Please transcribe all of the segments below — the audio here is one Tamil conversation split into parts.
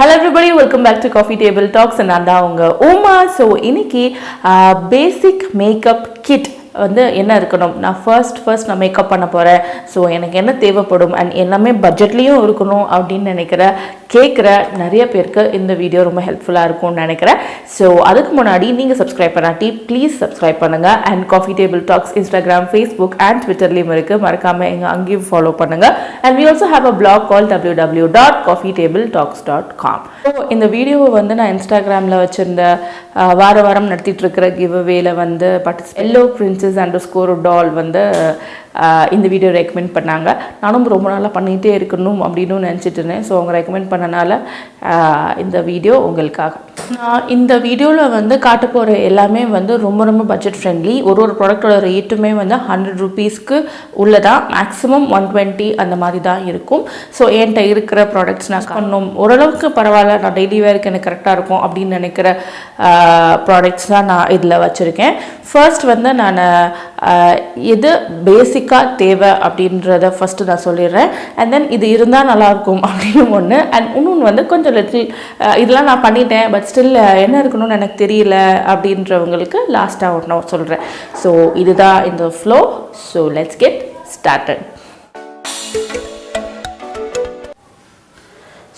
Hello everybody, welcome back to Coffeetabletalks and நான் தான் உங்க உமா. ஸோ இன்னைக்கு பேசிக் மேக்கப் கிட் வந்து என்ன இருக்கணும், நான் ஃபர்ஸ்ட் நான் மேக்கப் பண்ண போகிறேன், ஸோ எனக்கு என்ன தேவைப்படும் அண்ட் எல்லாமே பட்ஜெட்லேயும் இருக்கணும் அப்படின்னு கேட்குற நிறைய பேருக்கு இந்த வீடியோ ரொம்ப ஹெல்ப்ஃபுல்லாக இருக்கும்னு நினைக்கிறேன். ஸோ அதுக்கு முன்னாடி நீங்கள் சப்ஸ்கிரைப் பண்ணாட்டி ப்ளீஸ் சப்ஸ்கிரைப் பண்ணுங்கள். And Coffeetabletalks Instagram, Facebook and ட்விட்டர்லேயும் இருக்குது, மறக்காமல் அங்கேயும் ஃபாலோ பண்ணுங்கள். And we also have a blog called www.coffeetabletalks.com. So இந்த வீடியோவை வந்து நான் இன்ஸ்டாகிராமில் வச்சுருந்த வாரம் நடத்திட்டு இருக்கிற கிவ்அவேல வந்து எல்லோ பிரின்சஸ் _ டால் வந்து இந்த வீடியோ ரெக்கமெண்ட் பண்ணாங்க. நானும் ரொம்ப நாளாக பண்ணிகிட்டே இருக்கணும் அப்படின்னு நினச்சிட்டு இருந்தேன். ஸோ அவங்க ரெக்கமெண்ட் பண்ணனால இந்த வீடியோ உங்களுக்காக. நான் இந்த வீடியோவில் வந்து காட்ட போகிற எல்லாமே வந்து ரொம்ப பட்ஜெட் ஃப்ரெண்ட்லி. ஒரு ப்ராடக்டோட ரேட்டுமே வந்து 100 ரூபீஸ்க்கு உள்ளதான், மேக்ஸிமம் 120 அந்த மாதிரி தான் இருக்கும். ஸோ என்கிட்ட இருக்கிற ப்ராடக்ட்ஸ் நான் பண்ணணும் ஓரளவுக்கு பரவாயில்ல, நான் டெய்லி வேருக்கு எனக்கு கரெக்டாக இருக்கும் அப்படின்னு நினைக்கிற ப்ராடக்ட்ஸ் தான் நான் இதில் வச்சுருக்கேன். ஃபர்ஸ்ட் வந்து நான் எது பேசிக்காக தேவை அப்படின்றத ஃபஸ்ட்டு நான் சொல்லிடுறேன். அண்ட் தென் இது இருந்தால் நல்லாயிருக்கும் அப்படின்னு ஒன்று. அண்ட் இன்னொன்று வந்து கொஞ்சம் லிட்டில் இதெல்லாம் நான் பண்ணிட்டேன் பட் ஸ்டில் என்ன இருக்கணும்னு எனக்கு தெரியல அப்படின்றவங்களுக்கு லாஸ்ட்டாக ஒன்று சொல்கிறேன். ஸோ இதுதான் இந்த flow. So let's get started.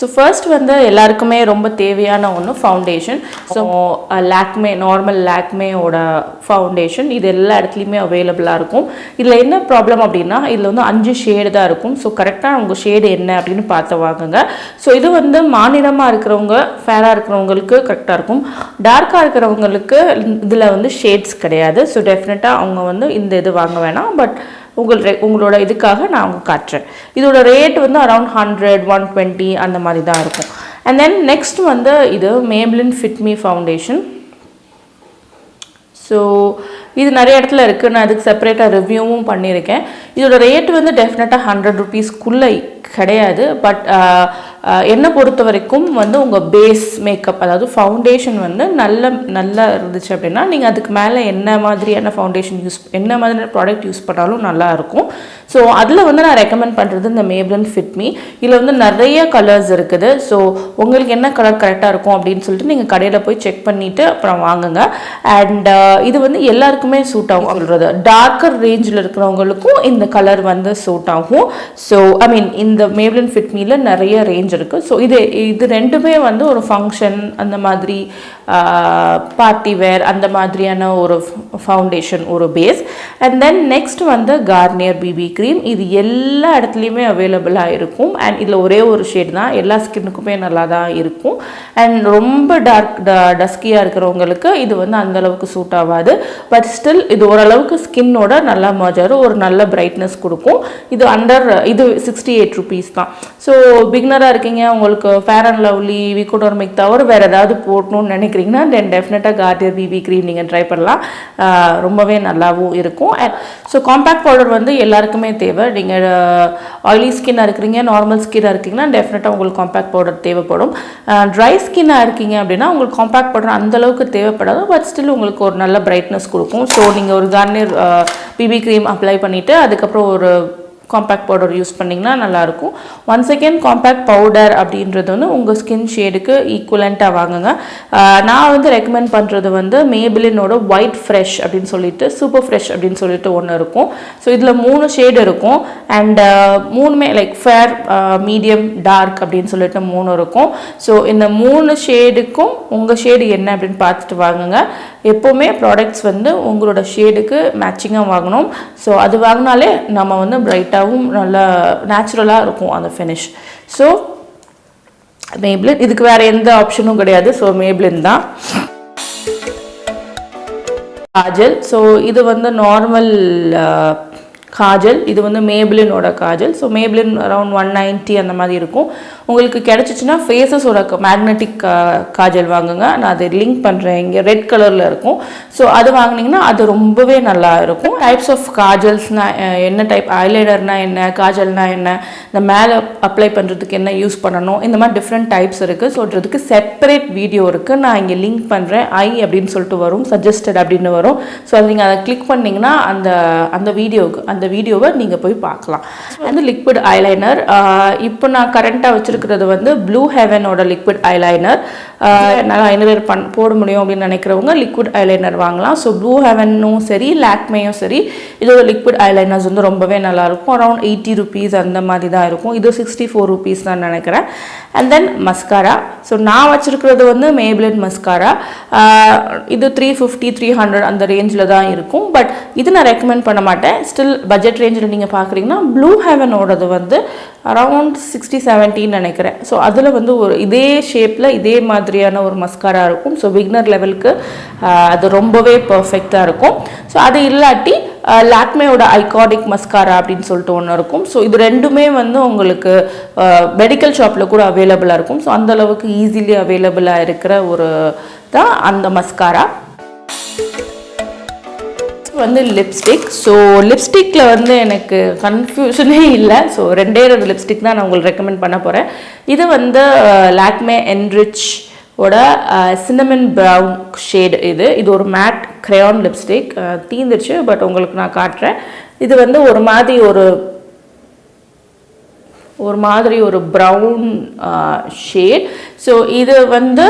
So first வந்து எல்லாருக்குமே ரொம்ப தேவையான ஒன்று ஃபவுண்டேஷன். ஸோ நார்மல் லாக்மேயோட ஃபவுண்டேஷன் இது எல்லா இடத்துலையுமே அவைலபிளாக இருக்கும். இதில் என்ன ப்ராப்ளம் அப்படின்னா இதில் வந்து 5 ஷேடு தான் இருக்கும். ஸோ கரெக்டாக உங்கள் ஷேடு என்ன அப்படின்னு பார்த்து வாங்குங்க. ஸோ இது வந்து மாநிலமாக இருக்கிறவங்க, ஃபேராக இருக்கிறவங்களுக்கு கரெக்டாக இருக்கும். டார்க்காக இருக்கிறவங்களுக்கு இதில் வந்து ஷேட்ஸ் கிடையாது. ஸோ டெஃபினட்டாக அவங்க வந்து இந்த இது வாங்க வேணாம். பட் உங்களோட இதுக்காக நான் அவங்க காட்டுறேன். இதோட ரேட் வந்து அரௌண்ட் 100, 120 அந்த மாதிரி தான் இருக்கும். அண்ட் தென் நெக்ஸ்ட் வந்து இது Maybelline Fit Me foundation. So இது நிறைய இடத்துல இருக்குது, நான் அதுக்கு செப்பரேட்டாக ரிவ்யூவும் பண்ணியிருக்கேன். இதோட ரேட் வந்து டெஃபினட்டாக 100 ரூபீஸ்க்குள்ளே கிடையாது. பட் என்னை பொறுத்த வரைக்கும் வந்து உங்கள் பேஸ் மேக்கப், அதாவது ஃபவுண்டேஷன் வந்து நல்லா இருந்துச்சு அப்படின்னா நீங்கள் அதுக்கு மேலே என்ன மாதிரியான ஃபவுண்டேஷன் என்ன மாதிரியான ப்ராடக்ட் யூஸ் பண்ணாலும் நல்லாயிருக்கும். ஸோ அதில் வந்து நான் ரெக்கமெண்ட் பண்ணுறது இந்த Maybelline Fit Me. இதில் வந்து நிறைய கலர்ஸ் இருக்குது. ஸோ உங்களுக்கு என்ன கலர் கரெக்டாக இருக்கும் அப்படின்னு சொல்லிட்டு நீங்கள் கடையில் போய் செக் பண்ணிவிட்டு அப்புறம் வாங்குங்க. அண்ட் இது வந்து எல்லாருக்குமே சூட் ஆகும். சொல்கிறது டார்க்கர் ரேஞ்சில் இருக்கிறவங்களுக்கும் இந்த கலர் வந்து சூட் ஆகும். ஸோ இந்த Maybelline Fit Me நிறைய ரேஞ்ச் இருக்குது. ஸோ இது ரெண்டுமே வந்து ஒரு ஃபங்க்ஷன், அந்த மாதிரி பார்ட்டி வேர், அந்த மாதிரியான ஒரு ஃபவுண்டேஷன், ஒரு பேஸ். அண்ட் தென் நெக்ஸ்ட் வந்து கார்னியர் பிபி க்ரீம். இது எல்லா இடத்துலையுமே அவைலபிளாக இருக்கும். அண்ட் இதில் ஒரே ஒரு ஷேட் தான், எல்லா ஸ்கின்னுக்குமே நல்லா தான் இருக்கும். அண்ட் ரொம்ப டஸ்கியாக இருக்கிறவங்களுக்கு இது வந்து அந்தளவுக்கு சூட் ஆகாது. பட் ஸ்டில் இது ஓரளவுக்கு ஸ்கின்னோட நல்லா மஜரும், ஒரு நல்ல பிரைட்னஸ் கொடுக்கும். இது இது 68 ரூபீஸ் தான். ஸோ பிகினராக இருக்கீங்க, உங்களுக்கு ஃபேர் அண்ட் லவ்லி, விகோடர்மிக் தவிர வேறு ஏதாவது போடணும்னு நினைக்கிறீங்கன்னா தென் டெஃபினட்டாக கார்னியர் பிபி க்ரீம் நீங்கள் ட்ரை பண்ணலாம். ரொம்பவே நல்லாவும் இருக்கும். ஸோ காம்பேக்ட் பவுடர் வந்து எல்லாருக்குமே தேவை. நீங்கள் ஆயிலி ஸ்கின்னாக இருக்கிறீங்க, நார்மல் ஸ்கின்னாக இருக்கீங்கன்னா டெஃபினட்டாக உங்களுக்கு காம்பேக்ட் பவுடர் தேவைப்படும். ட்ரை ஸ்கின்னாக இருக்கீங்க அப்படின்னா உங்களுக்கு காம்பேக்ட் பவுடர் அந்தளவுக்கு தேவைப்படாது. பட் ஸ்டில் உங்களுக்கு ஒரு நல்ல பிரைட்னஸ் கொடுக்கும். ஸோ நீங்கள் ஒரு கார்னியர் பிபி க்ரீம் அப்ளை பண்ணிவிட்டு அதுக்கப்புறம் ஒரு காம்பேக்ட் பவுடர் யூஸ் பண்ணிங்கன்னா நல்லாயிருக்கும். ஒன் செகண்ட் காம்பேக்ட் பவுடர் அப்படின்றது வந்து உங்கள் ஸ்கின் ஷேடுக்கு ஈக்குவலண்ட்டாக வாங்குங்க. நான் வந்து ரெக்கமெண்ட் பண்ணுறது வந்து Maybellineோட ஒயிட் ஃப்ரெஷ் அப்படின்னு சொல்லிட்டு, சூப்பர் ஃப்ரெஷ் அப்படின்னு சொல்லிட்டு ஒன்று இருக்கும். ஸோ இதில் 3 ஷேடு இருக்கும். அண்ட் 3மே லைக் ஃபேர், மீடியம், டார்க் அப்படின்னு சொல்லிட்டு 3 இருக்கும். ஸோ இந்த 3 ஷேடுக்கும் உங்கள் ஷேடு என்ன அப்படின்னு பார்த்துட்டு வாங்குங்க. எப்போவுமே ப்ராடக்ட்ஸ் வந்து உங்களோட ஷேடுக்கு மேட்சிங்காக வாங்கணும். ஸோ அது வாங்கினாலே நம்ம வந்து பிரைட்டாகவும் நல்லா நேச்சுரலாக இருக்கும் அந்த ஃபினிஷ். ஸோ Maybelline, இதுக்கு வேறு எந்த ஆப்ஷனும் கிடையாது. ஸோ Maybelline தான். காஜல். ஸோ இது வந்து நார்மல் காஜல். இது வந்து Maybellineோட காஜல். ஸோ Maybelline அரௌண்ட் 190 அந்த மாதிரி இருக்கும். உங்களுக்கு கிடச்சிச்சின்னா ஃபேஸஸோட மேக்னெட்டிக் காஜல் வாங்குங்க. நான் அதை லிங்க் பண்ணுறேன், இங்கே ரெட் கலரில் இருக்கும். ஸோ அது வாங்கினீங்கன்னா அது ரொம்பவே நல்லா இருக்கும். டைப்ஸ் ஆஃப் காஜல்ஸ்னால் என்ன டைப், ஐலைனர்னால் என்ன, காஜல்னா என்ன, இந்த மேலே அப்ளை பண்ணுறதுக்கு என்ன யூஸ் பண்ணணும், இந்த மாதிரி டிஃப்ரெண்ட் டைப்ஸ் இருக்குது. சொல்கிறதுக்கு செப்பரேட் வீடியோ இருக்குது, நான் இங்கே லிங்க் பண்ணுறேன். அப்படின்னு சொல்லிட்டு வரும், சஜஸ்டட் அப்படின்னு வரும். ஸோ அது நீங்கள் அதை கிளிக் பண்ணிங்கன்னா அந்த வீடியோவுக்கு, அந்த அந்த வீடியோவை நீங்கள் போய் பார்க்கலாம். அந்த லிக்விட் ஐலைனர் இப்போ நான் கரண்ட்டாக வச்சுருக்கிறது வந்து ப்ளூ ஹெவனோட லிக்விட் ஐலைனர். நல்லா ஐலைனர் போட முடியும் அப்படின்னு நினைக்கிறவங்க லிக்விட் ஐலைனர் வாங்கலாம். ஸோ ப்ளூ ஹெவனும் சரி லாக்மேயும் சரி இதோட லிக்விட் ஐலைனர்ஸ் வந்து ரொம்பவே நல்லாயிருக்கும். அரௌண்ட் 80 rupees அந்த மாதிரி தான் இருக்கும். இது 64 rupees தான் நினைக்கிறேன். And then mascara. ஸோ நான் வச்சுருக்கிறது வந்து Maybelline மஸ்காரா. இது 350 300 அந்த ரேஞ்சில் தான் இருக்கும். பட் இது நான் ரெக்கமெண்ட் பண்ண மாட்டேன். ஸ்டில் பட்ஜெட் ரேஞ்சில் நீங்கள் பார்க்குறீங்கன்னா ப்ளூ ஹெவனோடது வந்து அரவுண்ட் 60-70 நினைக்கிறேன். ஸோ அதில் வந்து ஒரு இதே ஷேப்பில் இதே மாதிரியான ஒரு மஸ்காரா இருக்கும். ஸோ பிகினர் லெவலுக்கு அது ரொம்பவே பர்ஃபெக்டாக இருக்கும். ஸோ அது இல்லாட்டி லாக்மேயோட ஐகானிக் மஸ்காரா அப்படின்னு சொல்லிட்டு ஒன்று இருக்கும். ஸோ இது ரெண்டுமே வந்து உங்களுக்கு மெடிக்கல் ஷாப்பில் கூட அவைலபிளாக இருக்கும். ஸோ அந்தளவுக்கு ஈஸிலி அவைலபிளாக இருக்கிற ஒரு தான் அந்த மஸ்காரா. வந்து லிப்ஸ்டிக். ஸோ லிப்ஸ்டிக்கில் வந்து எனக்கு கன்ஃபியூஷனே இல்லை. ஸோ 2 லிப்ஸ்டிக் தான் நான் உங்களுக்கு ரெக்கமெண்ட் பண்ண போகிறேன். இது வந்து லாக்மே என்ரிச் ஓட சின்னமன் ப்ரவுன் ஷேட். இது ஒரு மேட் க்ரையான் லிப்ஸ்டிக். தீந்துருச்சு, பட் உங்களுக்கு நான் காட்டுறேன். இது வந்து ஒரு மாதிரி ஒரு ப்ரவுன் ஷேட். ஸோ இது வந்து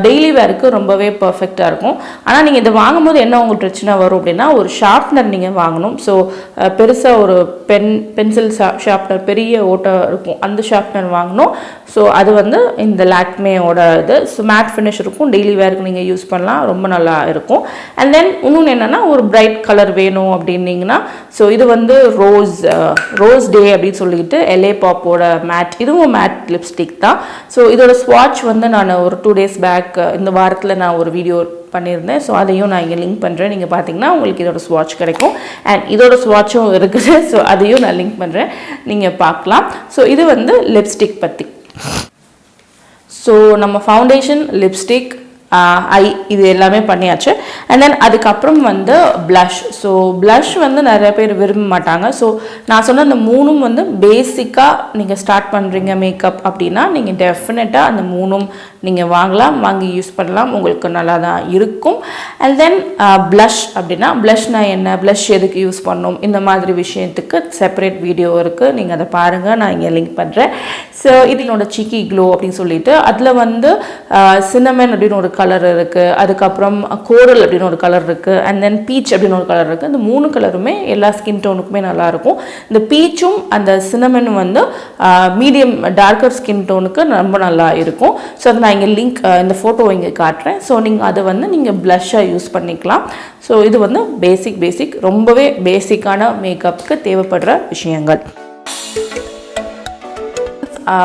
டெய்லி வேருக்கு ரொம்பவே பர்ஃபெக்டாக இருக்கும். ஆனால் நீங்கள் இதை வாங்கும்போது என்ன உங்களுக்கு பிரச்சனை வரும் அப்படின்னா, ஒரு ஷார்ப்னர் நீங்கள் வாங்கணும். ஸோ பெருசாக ஒரு பென்சில் ஷார்ப்னர் பெரிய ஓட்டை இருக்கும், அந்த ஷார்ப்னர் வாங்கணும். ஸோ அது வந்து இந்த லாக்மேயோட இது. ஸோ மேட் ஃபினிஷ் இருக்கும், டெய்லி வேருக்கு நீங்கள் யூஸ் பண்ணலாம், ரொம்ப நல்லா இருக்கும். அண்ட் தென் இன்னொன்று என்னென்னா, ஒரு பிரைட் கலர் வேணும் அப்படின்னீங்கன்னா, ஸோ இது வந்து ரோஸ் டே அப்படின்னு சொல்லிட்டு LA பாப்போட மேட், இதுவும் மேட் லிப்ஸ்டிக் தான். ஸோ இதோட ஸ்வாட்ச் வந்து நான் ஒரு 2 days பேக் இந்த வாரத்தில் நான் ஒரு வீடியோ பண்ணியிருந்தேன். ஸோ அதையும் நான் இங்கே லிங்க் பண்ணுறேன். நீங்கள் பார்த்தீங்கன்னா உங்களுக்கு இதோட ஸ்வாட்ச் கிடைக்கும். அண்ட் இதோட ஸ்வாட்சும் இருக்குது. ஸோ அதையும் நான் லிங்க் பண்ணுறேன், நீங்கள் பார்க்கலாம். ஸோ இது வந்து லிப்ஸ்டிக் பற்றி. ஸோ நம்ம ஃபவுண்டேஷன், லிப்ஸ்டிக், ஐ இது எல்லாமே பண்ணியாச்சு. அண்ட் தென் அதுக்கப்புறம் வந்து ப்ளஷ். ஸோ ப்ளஷ் வந்து நிறைய பேர் விரும்ப மாட்டாங்க. ஸோ நான் சொன்ன அந்த 3ம் வந்து பேசிக்காக நீங்கள் ஸ்டார்ட் பண்ணுறீங்க மேக்கப் அப்படின்னா நீங்கள் டெஃபினட்டாக அந்த 3ம் நீங்கள் வாங்கி யூஸ் பண்ணலாம், உங்களுக்கு நல்லா தான் இருக்கும். அண்ட் தென் ப்ளஷ் அப்படின்னா, ப்ளஷ்னா என்ன, ப்ளஷ் எதுக்கு யூஸ் பண்ணணும், இந்த மாதிரி விஷயத்துக்கு செப்பரேட் வீடியோ இருக்குது, நீங்கள் அதை பாருங்கள், நான் இங்கே லிங்க் பண்ணுறேன். ஸோ இது என்னோட சீக்கி க்ளோ அப்படின்னு சொல்லிட்டு அதில் வந்து சின்னமன் அப்படின்னு ஒரு கலர் இருக்குது, அதுக்கப்புறம் கோரல் அப்படின்னு ஒரு கலர் இருக்குது, அண்ட் தென் பீச் அப்படின்னு ஒரு கலர் இருக்குது. இந்த 3 கலருமே எல்லா ஸ்கின் டோனுக்குமே நல்லாயிருக்கும். இந்த பீச்சும் அந்த சின்னமனும் வந்து மீடியம் டார்க்கர் ஸ்கின் டோனுக்கு ரொம்ப நல்லா இருக்கும். ஸோ அதை நான் இங்கே லிங்க் இந்த ஃபோட்டோ இங்கே காட்டுறேன். ஸோ நீங்கள் அதை வந்து நீங்கள் ப்ளஷ்ஷாக யூஸ் பண்ணிக்கலாம். ஸோ இது வந்து பேசிக் ரொம்பவே பேசிக்கான மேக்கப்புக்கு தேவைப்படுற விஷயங்கள்.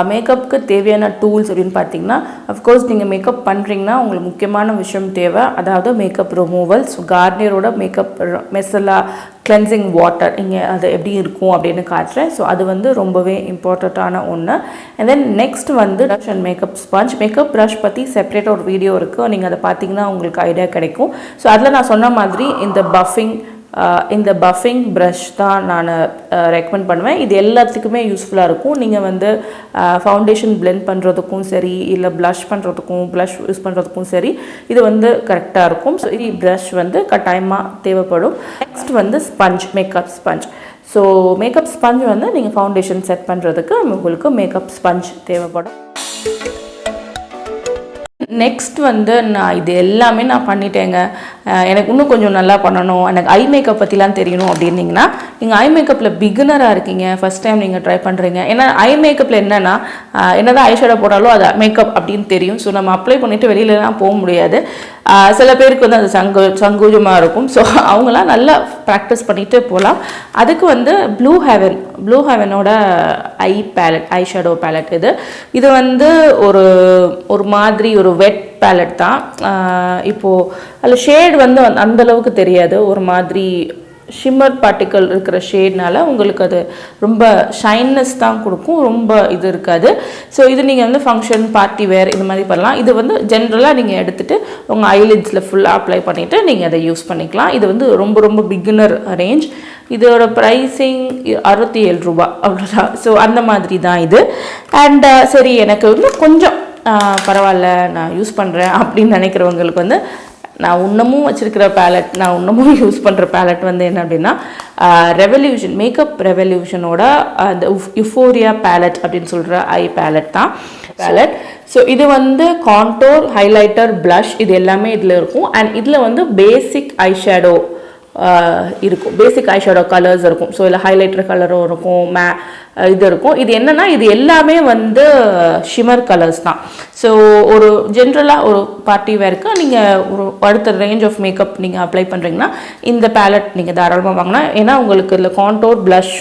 மேக்கப்புக்கு தேவையான டூல்ஸ் அப்படின்னு பார்த்தீங்கன்னா, அஃப்கோர்ஸ் நீங்கள் மேக்கப் பண்ணுறீங்கன்னா உங்களுக்கு முக்கியமான விஷயம் தேவை, அதாவது மேக்கப் ரிமூவல். ஸோ கார்னியரோட மேக்கப் மெசலா கிளென்சிங் வாட்டர் இங்கே அது எப்படி இருக்கும் அப்படின்னு காட்டுறேன். ஸோ அது வந்து ரொம்பவே இம்பார்ட்டண்ட்டான ஒன்று. அண்ட் தென் நெக்ஸ்ட் வந்து brush and makeup sponge. Makeup brush பற்றி செப்பரேட்டாக ஒரு வீடியோ இருக்குது, நீங்கள் அதை பார்த்தீங்கன்னா உங்களுக்கு ஐடியா கிடைக்கும். ஸோ அதில் நான் சொன்ன மாதிரி இந்த பஃபிங் ப்ரஷ் தான் நான் ரெக்கமெண்ட் பண்ணுவேன். இது எல்லாத்துக்குமே யூஸ்ஃபுல்லாக இருக்கும். நீங்கள் வந்து ஃபவுண்டேஷன் பிளெண்ட் பண்ணுறதுக்கும் சரி, இல்லை ப்ளஷ் யூஸ் பண்ணுறதுக்கும் சரி, இது வந்து கரெக்டாக இருக்கும். ஸோ இது ப்ரஷ் வந்து கட்டாயமாக தேவைப்படும். நெக்ஸ்ட் வந்து sponge, makeup sponge. So makeup sponge வந்து நீங்கள் ஃபவுண்டேஷன் செட் பண்ணுறதுக்கு உங்களுக்கு மேக்கப் ஸ்பஞ்ச் தேவைப்படும். நெக்ஸ்ட் வந்து நான் இது எல்லாமே நான் பண்ணிட்டேங்க, எனக்கு இன்னும் கொஞ்சம் நல்லா பண்ணணும், எனக்கு ஐ மேக்கப் பற்றிலாம் தெரியணும் அப்படின்னீங்கன்னா, நீங்கள் ஐ மேக்கப்பில் பிகினராக இருக்கீங்க, ஃபஸ்ட் டைம் நீங்கள் ட்ரை பண்ணுறீங்க. ஏன்னா ஐ மேக்கப்பில் என்னென்னா, என்னதான் ஐ ஷேடோ போட்டாலும் அது மேக்கப் அப்படின்னு தெரியும். ஸோ நம்ம அப்ளை பண்ணிவிட்டு வெளியிலலாம் போக முடியாது. சில பேருக்கு வந்து அது சங்கோஜமாக இருக்கும். ஸோ அவங்களாம் நல்லா ப்ராக்டிஸ் பண்ணிட்டு போகலாம். அதுக்கு வந்து ப்ளூ ஹெவனோட ஐ ஷேடோ பேலட். இது வந்து ஒரு மாதிரி ஒரு வெட் பேலட் தான். இப்போது அதில் ஷேட் வந்து அந்தளவுக்கு தெரியாது, ஒரு மாதிரி ஷிம்மர் பார்ட்டிக்கல் இருக்கிற ஷேட்னால உங்களுக்கு அது ரொம்ப ஷைன்னஸ் தான் கொடுக்கும், ரொம்ப இது இருக்காது. ஸோ இது நீங்கள் வந்து ஃபங்க்ஷன், பார்ட்டி வேர் இது மாதிரி பண்ணலாம். இது வந்து ஜென்ரலாக நீங்கள் எடுத்துகிட்டு உங்கள் ஐலிட்ஸில் ஃபுல்லாக அப்ளை பண்ணிவிட்டு நீங்கள் அதை யூஸ் பண்ணிக்கலாம். இது வந்து ரொம்ப பிகினர் ரேஞ்ச். இதோட ப்ரைஸிங் 67 ரூபா அவ்வளோதான். ஸோ அந்த மாதிரி தான் இது. அண்ட் சரி எனக்கு இன்னும் கொஞ்சம் பரவாயில்ல நான் யூஸ் பண்ணுறேன் அப்படின்னு நினைக்கிறவங்களுக்கு வந்து நான் இன்னமும் வச்சுருக்கிற பேலட், நான் இன்னமும் யூஸ் பண்ணுற பேலட் வந்து என்ன அப்படின்னா ரெவல்யூஷன், மேக்கப் ரெவல்யூஷனோட அந்த யுஃபோரியா பேலட் அப்படின்னு சொல்கிற ஐ பேலட் தான் பேலட். ஸோ இது வந்து கான்டோர், ஹைலைட்டர், ப்ளஷ் இது எல்லாமே இதில் இருக்கும். அண்ட் இதில் வந்து பேசிக் ஐஷேடோ இருக்கும், பேசிக் ஐஷேடோ கலர்ஸ் இருக்கும். ஸோ இதில் ஹைலைட்டர் கலரும் இருக்கும், இது இருக்கும். இது என்னென்னா இது எல்லாமே வந்து ஷிமர் கலர்ஸ் தான். ஸோ ஒரு ஜென்ரலாக ஒரு பார்ட்டி வேருக்கு நீங்கள் ஒரு அடுத்த ரேஞ்ச் ஆஃப் மேக்கப் நீங்கள் அப்ளை பண்ணுறீங்கன்னா இந்த பேலட் நீங்கள் தாராளமாக வாங்கினா. ஏன்னா உங்களுக்கு இதில் கான்டோர், ப்ளஷ்,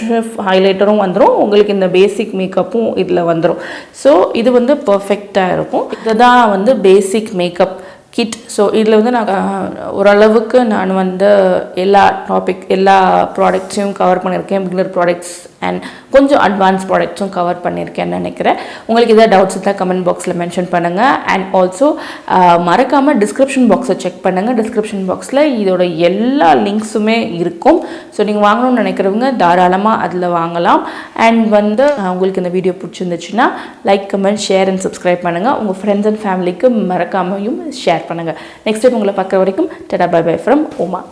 ஹைலைட்டரும் வந்துடும், உங்களுக்கு இந்த பேசிக் மேக்கப்பும் இதில் வந்துடும். ஸோ இது வந்து பர்ஃபெக்டாக இருக்கும். இதுதான் வந்து பேசிக் மேக்கப் கிட். ஸோ இதில் வந்து நான் ஓரளவுக்கு நான் வந்து எல்லா ப்ராடக்ட்ஸையும் கவர் பண்ணியிருக்கேன். பிகினர் ப்ராடக்ட்ஸ் அண்ட் கொஞ்சம் அட்வான்ஸ் ப்ராடக்ட்ஸும் கவர் பண்ணியிருக்கேன்னு நினைக்கிறேன். உங்களுக்கு எதாவது டவுட்ஸ் இருந்தால் கமெண்ட் பாக்ஸில் மென்ஷன் பண்ணுங்கள். அண்ட் ஆல்சோ மறக்காமல் டிஸ்கிரிப்ஷன் பாக்ஸை செக் பண்ணுங்கள். டிஸ்கிரிப்ஷன் பாக்ஸில் இதோட எல்லா லிங்க்ஸுமே இருக்கும். ஸோ நீங்கள் வாங்கணும்னு நினைக்கிறவங்க தாராளமாக அதில் வாங்கலாம். அண்ட் வந்து உங்களுக்கு இந்த வீடியோ பிடிச்சிருந்துச்சுன்னா like, comment, share and subscribe பண்ணுங்கள். உங்கள் ஃப்ரெண்ட்ஸ் அண்ட் ஃபேமிலிக்கு மறக்காமையும் ஷேர் பண்ணுங்கள். நெக்ஸ்ட் டைம் உங்களை பார்க்குற வரைக்கும் டடா பை பை ஃப்ரம் உமா.